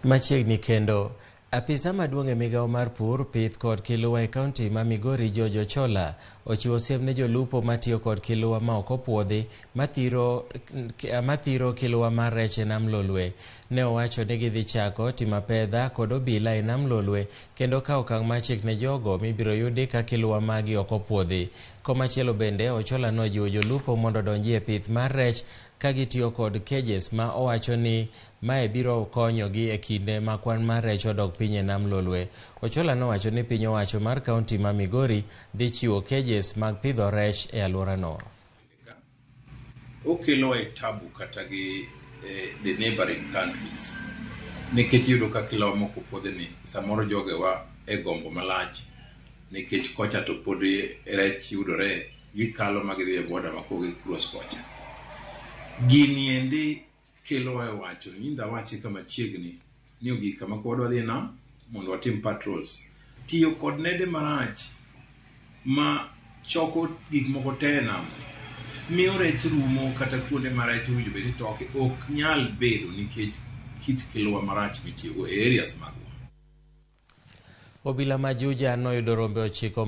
Machiegni kendo, apisa maduong' e migao mar pur, pith kod kiluwa e kaonti ma Migori Jojo Chola ochiwo siem ne jolupo matiyo kod kiluwa ma ok opuodhi mathiro kiluwa mar rech e nam Lolwe. Ne owacho ni gidhi chako timo pedha kod obila e nam Lolwe kendo kawo okang' machik ne jogo mibiro yudi ka kiluwa magi ok opuodhi. Komachielo bende, Ochola nojiwo jolupo mondo donji e pith mar rech ka gitiyo kod cages ma owacho ni mae biro konyogi e kinde ma kwan mar rech odok piny e nam Lolwe. Ochola nowacho ni piny owacho mar kaonti ma Migori dhi chiwo cages mag pidho rech e alworano. Okelo e tabu kata gi the neighboring countries nikech yudo ka kilawa moko puodhi ni samoro jogewa e gombo malach nikech kocha to pod rech yudore gikalo magidhi e border makogi cross kocha. Gini endi kelo e wacho nyinda wachi kama chiegni ni ogika ma kodwa dhi nam mondo watim patrols tiyo kod nede marach ma choko gik moko te nam miyo rech rumo kata kuonde ma rech owinjo bed ni toke ok nyal bedo nikech kit kiluwa marach mitiyogo e areas magwa. Obila ma Juja noyudo rombe 9